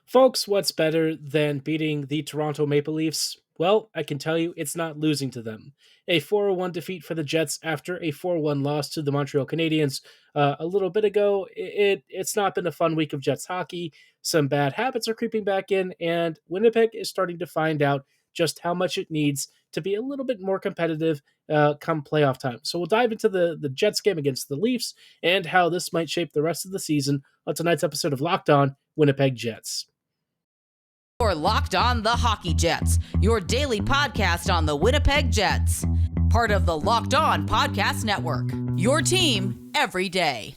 Folks, what's better than beating the Toronto Maple Leafs? Well, I can tell you it's not losing to them. A 4-1 defeat for the Jets after a 4-1 loss to the Montreal Canadiens a little bit ago. It's not been a fun week of Jets hockey. Some bad habits are creeping back in, and Winnipeg is starting to find out just how much it needs to be a little bit more competitive come playoff time. So we'll dive into the Jets game against the Leafs and how this might shape the rest of the season on tonight's episode of Locked On Winnipeg Jets. Or Locked On the Hockey Jets, your daily podcast on the Winnipeg Jets. Part of the Locked On Podcast Network, your team every day.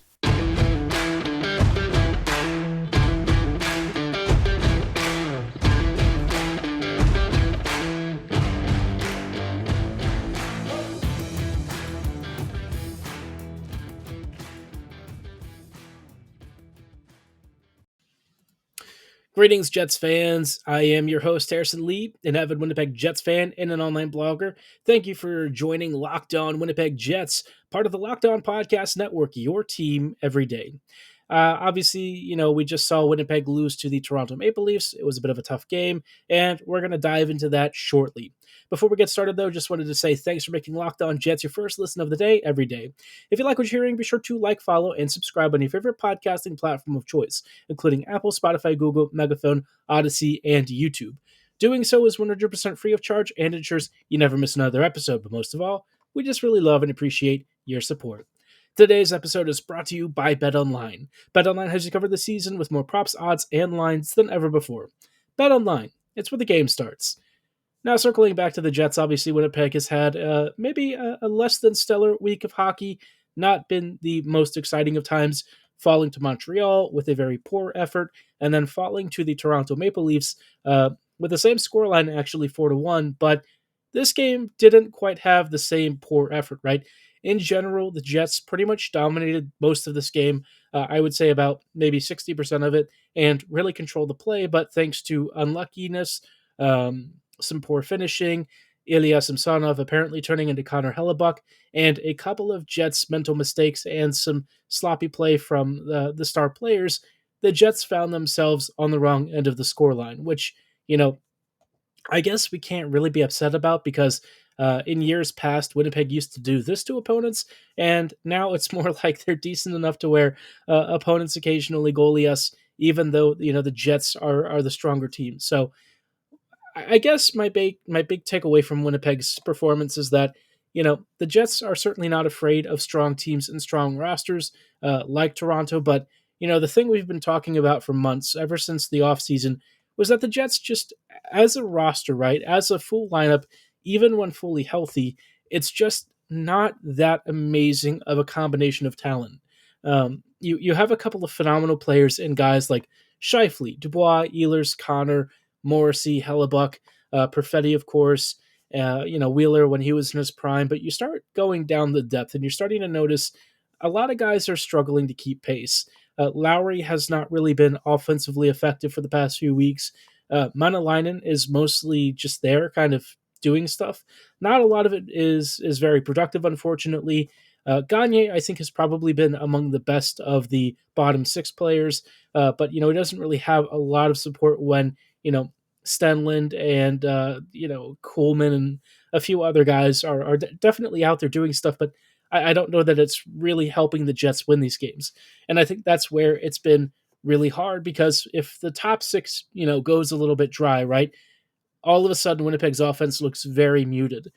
Greetings, Jets fans. I am your host, Harrison Lee, an avid Winnipeg Jets fan and an online blogger. Thank you for joining Locked On Winnipeg Jets, part of the Locked On Podcast Network, your team every day. Obviously, we just saw Winnipeg lose to the Toronto Maple Leafs. It was a bit of a tough game, and we're going to dive into that shortly. Before we get started, though, just wanted to say thanks for making Locked On Jets your first listen of the day every day. If you like what you're hearing, be sure to like, follow, and subscribe on your favorite podcasting platform of choice, including Apple, Spotify, Google, Megaphone, Odyssey, and YouTube. Doing so is 100% free of charge and ensures you never miss another episode, but most of all, we just really love and appreciate your support. Today's episode is brought to you by BetOnline. BetOnline has you covered this season with more props, odds, and lines than ever before. BetOnline, it's where the game starts. Now, circling back to the Jets, obviously Winnipeg has had maybe a less than stellar week of hockey, not been the most exciting of times, falling to Montreal with a very poor effort, and then falling to the Toronto Maple Leafs with the same scoreline, actually 4-1, but this game didn't quite have the same poor effort, right? In general, the Jets pretty much dominated most of this game. I would say about maybe 60% of it, and really controlled the play. But thanks to unluckiness, some poor finishing, Ilya Samsonov apparently turning into Connor Hellebuck, and a couple of Jets' mental mistakes and some sloppy play from the star players, the Jets found themselves on the wrong end of the scoreline, which, I guess we can't really be upset about because in years past, Winnipeg used to do this to opponents, and now it's more like they're decent enough to where opponents occasionally goalie us, even though the Jets are the stronger team. So I guess my big takeaway from Winnipeg's performance is that the Jets are certainly not afraid of strong teams and strong rosters like Toronto, but the thing we've been talking about for months, ever since the offseason, was that the Jets just, as a roster, right, as a full lineup, even when fully healthy, it's just not that amazing of a combination of talent. You have a couple of phenomenal players in guys like Scheifele, Dubois, Ehlers, Connor, Morrissey, Hellebuck, Perfetti, of course, Wheeler when he was in his prime, but you start going down the depth and you're starting to notice a lot of guys are struggling to keep pace. Lowry has not really been offensively effective for the past few weeks. Manalainen is mostly just there, kind of doing stuff. Not a lot of it is very productive, unfortunately. Gagne, I think, has probably been among the best of the bottom six players, but he doesn't really have a lot of support when Stenlund and Coleman and a few other guys are definitely out there doing stuff, but I don't know that it's really helping the Jets win these games. And I think that's where it's been really hard, because if the top six, goes a little bit dry, right, all of a sudden Winnipeg's offense looks very muted.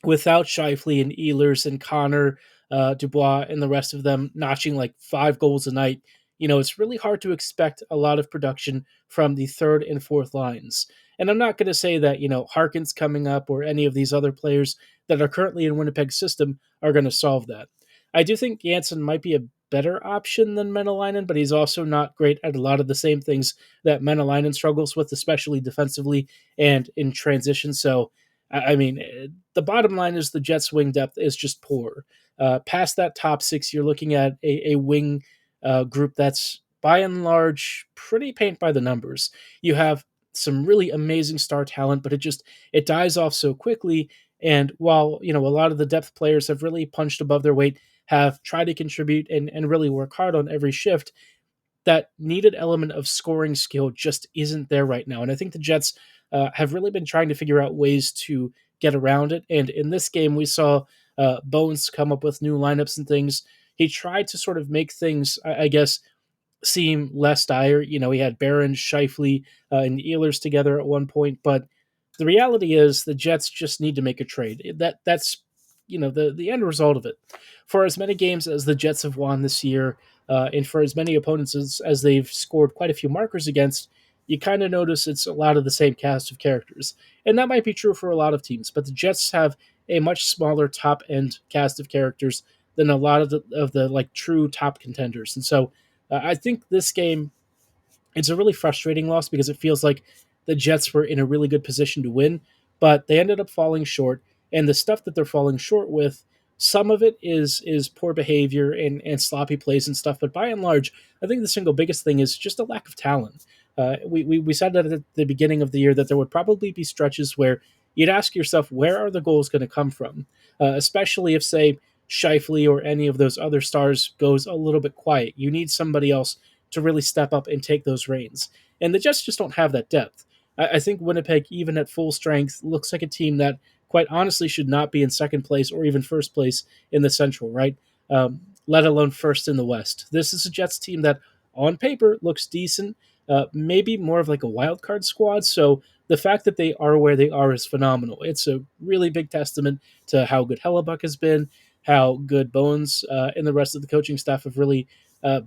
Without Scheifele and Ehlers and Connor, Dubois, and the rest of them notching like 5 goals a night, it's really hard to expect a lot of production from the third and fourth lines. And I'm not going to say that, Harkin's coming up or any of these other players that are currently in Winnipeg's system are going to solve that. I do think Janssen might be a better option than Menelainen, but he's also not great at a lot of the same things that Menelainen struggles with, especially defensively and in transition. So, the bottom line is the Jets' wing depth is just poor. Past that top six, you're looking at a wing group that's by and large pretty paint by the numbers. You have some really amazing star talent, but it dies off so quickly. And while a lot of the depth players have really punched above their weight, have tried to contribute and really work hard on every shift, that needed element of scoring skill just isn't there right now. And I think the Jets have really been trying to figure out ways to get around it. And in this game, we saw Bones come up with new lineups and things. He tried to sort of make things, I guess, seem less dire. He had Barron, Scheifele, and Ehlers together at one point, but the reality is the Jets just need to make a trade. That's the end result of it. For as many games as the Jets have won this year, and for as many opponents as they've scored quite a few markers against, you kind of notice it's a lot of the same cast of characters, and that might be true for a lot of teams. But the Jets have a much smaller top end cast of characters than a lot of the like true top contenders, and so I think this game, it's a really frustrating loss because it feels like the Jets were in a really good position to win, but they ended up falling short. And the stuff that they're falling short with, some of it is poor behavior and sloppy plays and stuff. But by and large, I think the single biggest thing is just a lack of talent. We said that at the beginning of the year that there would probably be stretches where you'd ask yourself, where are the goals going to come from? Especially if, say, Scheifele or any of those other stars goes a little bit quiet. You need somebody else to really step up and take those reins. And the Jets just don't have that depth. I think Winnipeg, even at full strength, looks like a team that, quite honestly, should not be in second place or even first place in the Central, right? Let alone first in the West. This is a Jets team that, on paper, looks decent, maybe more of like a wild card squad. So the fact that they are where they are is phenomenal. It's a really big testament to how good Hellebuck has been, how good Bones and the rest of the coaching staff have really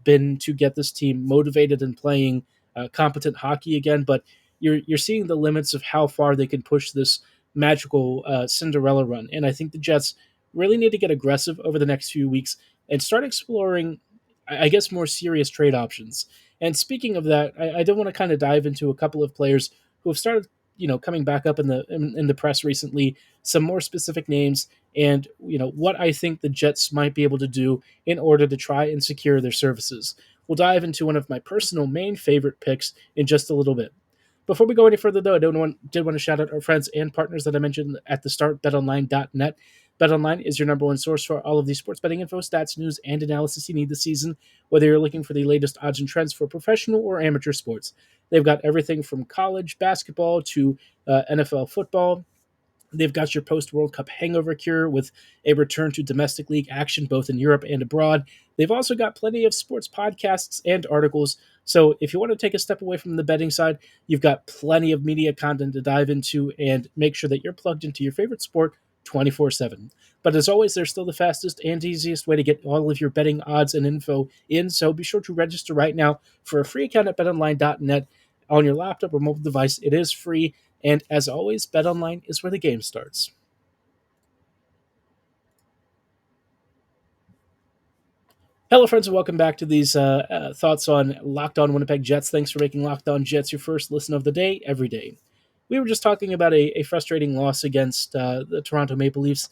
been to get this team motivated and playing competent hockey again. But you're seeing the limits of how far they can push this magical Cinderella run. And I think the Jets really need to get aggressive over the next few weeks and start exploring, I guess, more serious trade options. And speaking of that, I do want to kind of dive into a couple of players who have started, coming back up in the press recently. Some more specific names, and what I think the Jets might be able to do in order to try and secure their services. We'll dive into one of my personal main favorite picks in just a little bit. Before we go any further, though, did want to shout out our friends and partners that I mentioned at the start, BetOnline.net. BetOnline is your number one source for all of the sports betting info, stats, news, and analysis you need this season, whether you're looking for the latest odds and trends for professional or amateur sports. They've got everything from college basketball to NFL football. They've got your post-World Cup hangover cure with a return to domestic league action both in Europe and abroad. They've also got plenty of sports podcasts and articles. So if you want to take a step away from the betting side, you've got plenty of media content to dive into and make sure that you're plugged into your favorite sport 24/7. But as always, they're still the fastest and easiest way to get all of your betting odds and info in. So be sure to register right now for a free account at betonline.net on your laptop or mobile device. It is free. And as always, BetOnline is where the game starts. Hello, friends, and welcome back to these thoughts on Locked On Winnipeg Jets. Thanks for making Locked On Jets your first listen of the day every day. We were just talking about a frustrating loss against the Toronto Maple Leafs.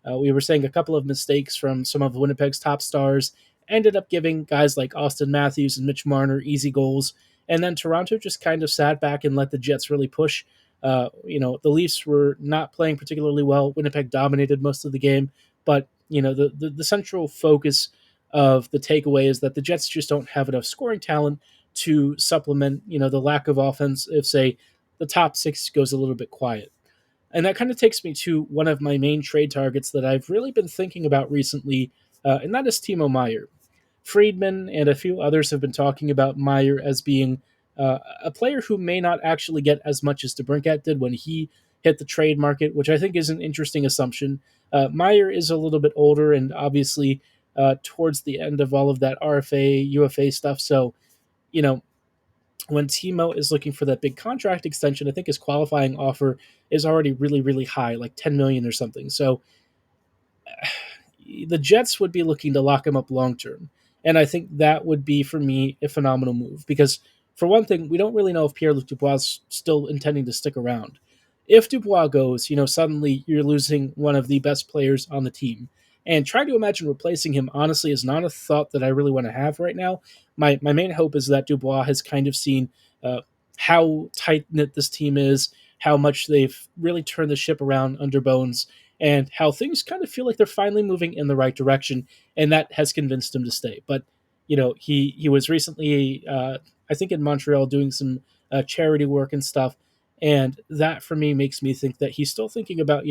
We were saying a couple of mistakes from some of Winnipeg's top stars ended up giving guys like Austin Matthews and Mitch Marner easy goals. And then Toronto just kind of sat back and let the Jets really push. The Leafs were not playing particularly well. Winnipeg dominated most of the game, but the central focus of the takeaway is that the Jets just don't have enough scoring talent to supplement, the lack of offense if, say, the top six goes a little bit quiet. And that kind of takes me to one of my main trade targets that I've really been thinking about recently, and that is Timo Meier. Friedman and a few others have been talking about Meier as being a player who may not actually get as much as DeBrincat did when he hit the trade market, which I think is an interesting assumption. Meier is a little bit older and obviously towards the end of all of that RFA, UFA stuff. So, when Timo is looking for that big contract extension, I think his qualifying offer is already really, really high, like $10 million or something. So the Jets would be looking to lock him up long term. And I think that would be, for me, a phenomenal move because, for one thing, we don't really know if Pierre-Luc Dubois is still intending to stick around. If Dubois goes, suddenly you're losing one of the best players on the team. And trying to imagine replacing him, honestly, is not a thought that I really want to have right now. My main hope is that Dubois has kind of seen how tight-knit this team is, how much they've really turned the ship around under Bones, and how things kind of feel like they're finally moving in the right direction, and that has convinced him to stay. But he was recently, I think, in Montreal doing some charity work and stuff, and that for me makes me think that he's still thinking about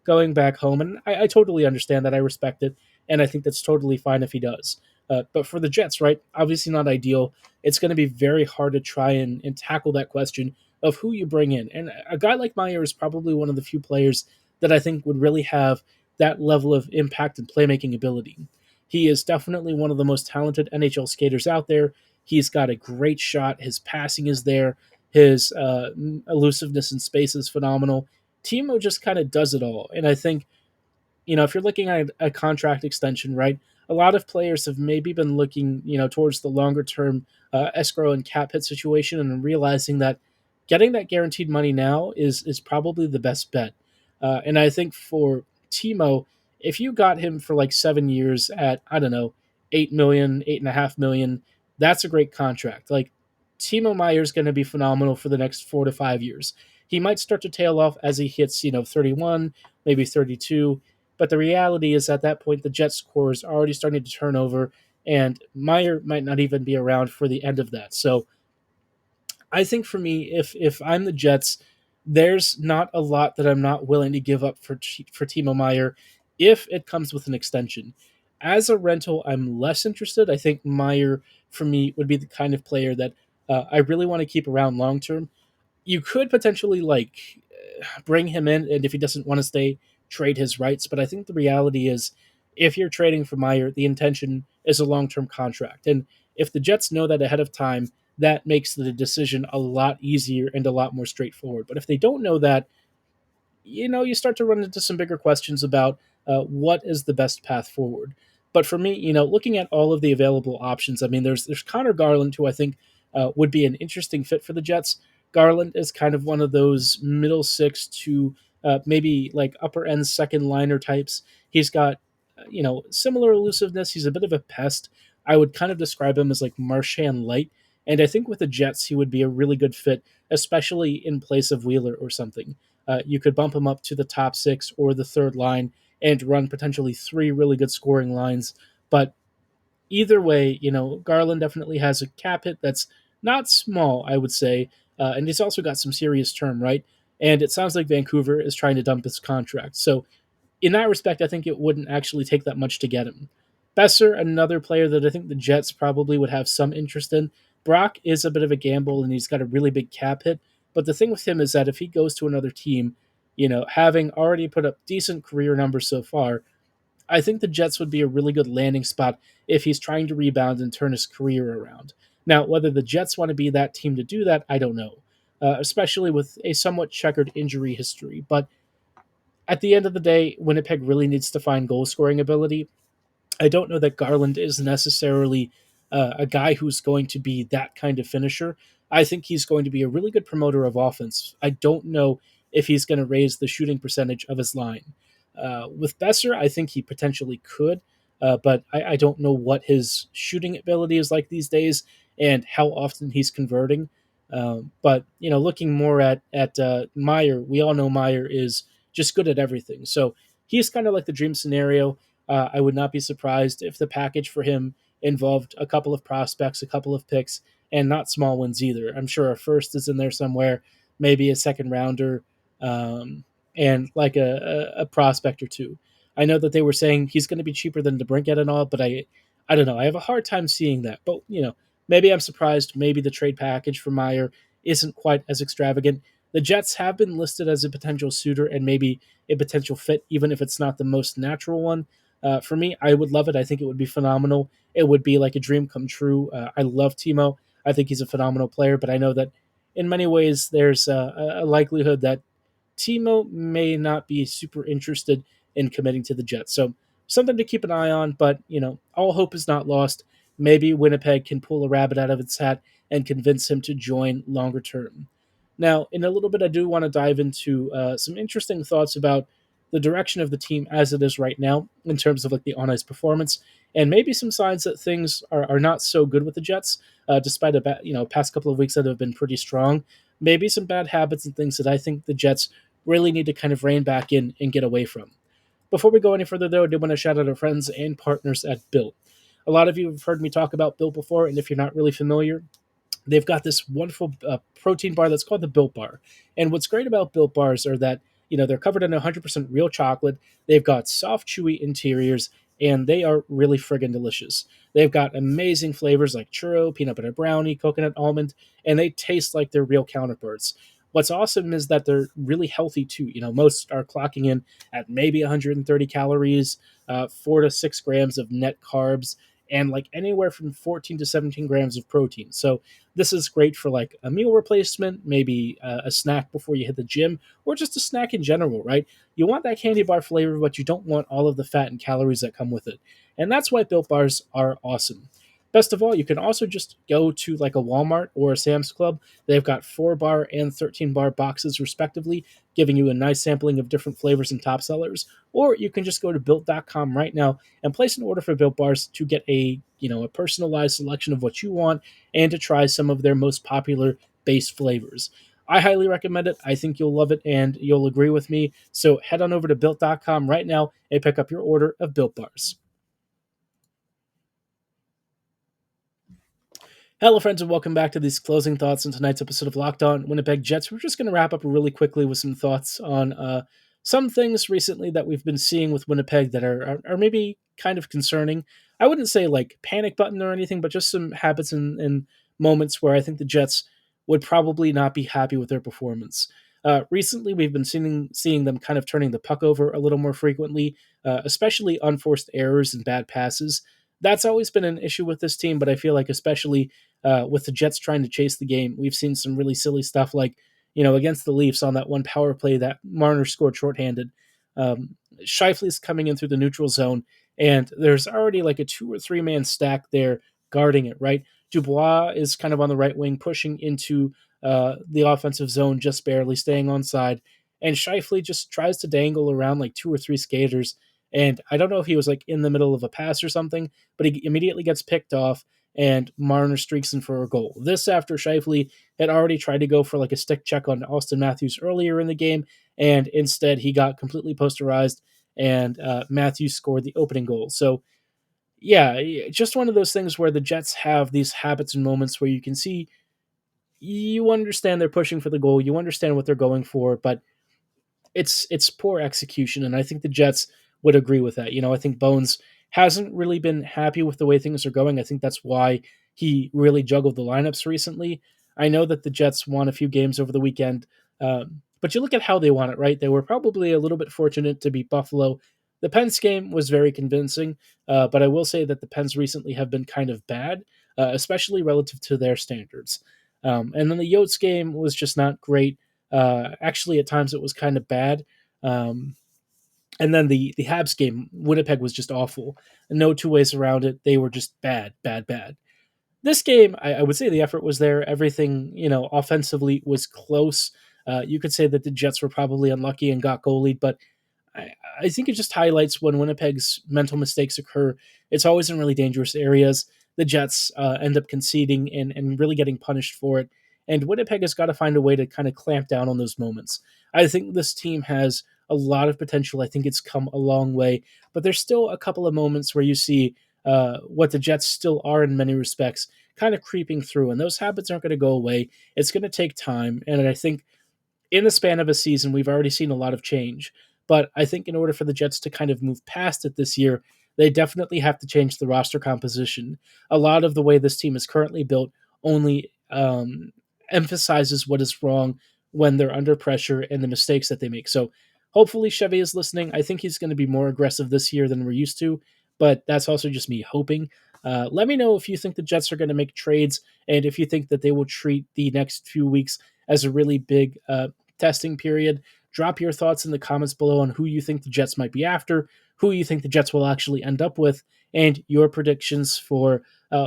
going back home, and I totally understand that. I respect it, and I think that's totally fine if he does. But for the Jets, right? Obviously not ideal. It's going to be very hard to try and tackle that question of who you bring in. And a guy like Meier is probably one of the few players that I think would really have that level of impact and playmaking ability. He is definitely one of the most talented NHL skaters out there. He's got a great shot. His passing is there. His elusiveness in space is phenomenal. Timo just kind of does it all. And I think, if you're looking at a contract extension, right, a lot of players have maybe been looking, towards the longer term escrow and cap hit situation and realizing that getting that guaranteed money now is probably the best bet. And I think for Timo, if you got him for like 7 years at, I don't know, 8 million, 8.5 million, that's a great contract. Like Timo Meier is going to be phenomenal for the next 4 to 5 years. He might start to tail off as he hits, 31, maybe 32. But the reality is at that point, the Jets' core is already starting to turn over, and Meier might not even be around for the end of that. So I think for me, if I'm the Jets, there's not a lot that I'm not willing to give up for Timo Meier if it comes with an extension. As a rental, I'm less interested. I think Meier for me would be the kind of player that I really want to keep around long term. You could potentially bring him in, and if he doesn't want to stay, trade his rights. But I think the reality is, if you're trading for Meier, the intention is a long term contract, and if the Jets know that ahead of time, that makes the decision a lot easier and a lot more straightforward. But if they don't know that, you start to run into some bigger questions about what is the best path forward. But for me, looking at all of the available options, I mean, there's Connor Garland, who I think would be an interesting fit for the Jets. Garland is kind of one of those middle six to maybe like upper end second liner types. He's got similar elusiveness. He's a bit of a pest. I would kind of describe him as like Marchand light. And I think with the Jets, he would be a really good fit, especially in place of Wheeler or something. You could bump him up to the top six or the third line and run potentially three really good scoring lines. But either way, Garland definitely has a cap hit that's not small, I would say. And he's also got some serious term, right? And it sounds like Vancouver is trying to dump his contract. So in that respect, I think it wouldn't actually take that much to get him. Besser, another player that I think the Jets probably would have some interest in. Brock is a bit of a gamble, and he's got a really big cap hit. But the thing with him is that if he goes to another team, having already put up decent career numbers so far, I think the Jets would be a really good landing spot if he's trying to rebound and turn his career around. Now, whether the Jets want to be that team to do that, I don't know, especially with a somewhat checkered injury history. But at the end of the day, Winnipeg really needs to find goal scoring ability. I don't know that Garland is necessarily a guy who's going to be that kind of finisher. I think he's going to be a really good promoter of offense. I don't know if he's going to raise the shooting percentage of his line. With Besser, I think he potentially could, but I don't know what his shooting ability is like these days and how often he's converting. But looking more at Meier, we all know Meier is just good at everything. So he's kind of like the dream scenario. I would not be surprised if the package for him involved a couple of prospects, a couple of picks, and not small ones either. I'm sure a first is in there somewhere, maybe a second rounder, and like a prospect or two. I know that they were saying he's going to be cheaper than DeBrincat and all, but I don't know. I have a hard time seeing that. But maybe I'm surprised. Maybe the trade package for Meier isn't quite as extravagant. The Jets have been listed as a potential suitor and maybe a potential fit, even if it's not the most natural one. For me, I would love it. I think it would be phenomenal. It would be like a dream come true. I love Timo. I think he's a phenomenal player, but I know that in many ways there's a likelihood that Timo may not be super interested in committing to the Jets. So something to keep an eye on, but all hope is not lost. Maybe Winnipeg can pull a rabbit out of its hat and convince him to join longer term. Now, in a little bit, I do want to dive into some interesting thoughts about the direction of the team as it is right now in terms of like the on-ice performance, and maybe some signs that things are not so good with the Jets, despite past couple of weeks that have been pretty strong. Maybe some bad habits and things that I think the Jets really need to kind of rein back in and get away from. Before we go any further, though, I do want to shout out our friends and partners at Built. A lot of you have heard me talk about Built before, and if you're not really familiar, they've got this wonderful protein bar that's called the Built Bar. And what's great about Built Bars are that they're covered in 100% real chocolate. They've got soft, chewy interiors, and they are really friggin' delicious. They've got amazing flavors like churro, peanut butter brownie, coconut almond, and they taste like their real counterparts. What's awesome is that they're really healthy too. Most are clocking in at maybe 130 calories, 4 to 6 grams of net carbs, and like anywhere from 14 to 17 grams of protein. So this is great for like a meal replacement, maybe a snack before you hit the gym, or just a snack in general, right? You want that candy bar flavor, but you don't want all of the fat and calories that come with it. And that's why Built Bars are awesome. Best of all, you can also just go to like a Walmart or a Sam's Club. They've got 4 bar and 13 bar boxes, respectively, giving you a nice sampling of different flavors and top sellers. Or you can just go to built.com right now and place an order for Built Bars to get a personalized selection of what you want and to try some of their most popular base flavors. I highly recommend it. I think you'll love it and you'll agree with me. So head on over to built.com right now and pick up your order of Built Bars. Hello, friends, and welcome back to these closing thoughts on tonight's episode of Locked On Winnipeg Jets. We're just going to wrap up really quickly with some thoughts on some things recently that we've been seeing with Winnipeg that are maybe kind of concerning. I wouldn't say like panic button or anything, but just some habits and moments where I think the Jets would probably not be happy with their performance. Recently, we've been seeing them kind of turning the puck over a little more frequently, especially unforced errors and bad passes. That's always been an issue with this team, but I feel like especially with the Jets trying to chase the game, we've seen some really silly stuff like, against the Leafs on that one power play that Marner scored shorthanded. Scheifele's coming in through the neutral zone, and there's already like a 2 or 3 man stack there guarding it, right? Dubois is kind of on the right wing, pushing into the offensive zone, just barely staying on side. And Scheifele just tries to dangle around like 2 or 3 skaters. And I don't know if he was like in the middle of a pass or something, but he immediately gets picked off and Marner streaks in for a goal. This after Scheifele had already tried to go for like a stick check on Austin Matthews earlier in the game, and instead he got completely posterized and Matthews scored the opening goal. So yeah, just one of those things where the Jets have these habits and moments where you can see, you understand they're pushing for the goal, you understand what they're going for, but it's poor execution, and I think the Jets would agree with that. I think Bones hasn't really been happy with the way things are going. I think that's why he really juggled the lineups recently. I know that the Jets won a few games over the weekend, but you look at how they won it, right? They were probably a little bit fortunate to beat Buffalo. The Pens game was very convincing, but I will say that the Pens recently have been kind of bad, especially relative to their standards. And then the Yotes game was just not great. Actually, at times it was kind of bad. And then the Habs game, Winnipeg was just awful. No two ways around it. They were just bad, bad, bad. This game, I would say the effort was there. Everything, offensively was close. You could say that the Jets were probably unlucky and got goalied, but I think it just highlights when Winnipeg's mental mistakes occur. It's always in really dangerous areas. The Jets end up conceding and really getting punished for it. And Winnipeg has got to find a way to kind of clamp down on those moments. I think this team has a lot of potential. I think it's come a long way, but there's still a couple of moments where you see what the Jets still are in many respects, kind of creeping through, and those habits aren't going to go away. It's going to take time, and I think in the span of a season, we've already seen a lot of change. But I think in order for the Jets to kind of move past it this year, they definitely have to change the roster composition. A lot of the way this team is currently built only emphasizes what is wrong when they're under pressure and the mistakes that they make. So hopefully Chevy is listening. I think he's going to be more aggressive this year than we're used to, but that's also just me hoping. Let me know if you think the Jets are going to make trades and if you think that they will treat the next few weeks as a really big testing period. Drop your thoughts in the comments below on who you think the Jets might be after, who you think the Jets will actually end up with, and your predictions for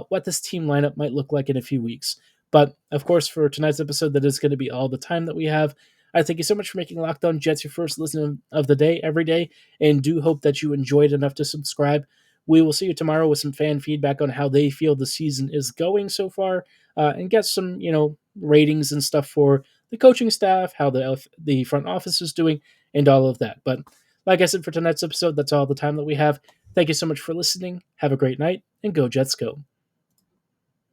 what this team lineup might look like in a few weeks. But, of course, for tonight's episode, that is going to be all the time that we have. I thank you so much for making Locked On Jets your first listen of the day every day, and do hope that you enjoyed enough to subscribe. We will see you tomorrow with some fan feedback on how they feel the season is going so far, and get some, ratings and stuff for the coaching staff, how the front office is doing, and all of that. But like I said, for tonight's episode, that's all the time that we have. Thank you so much for listening. Have a great night, and go Jets go.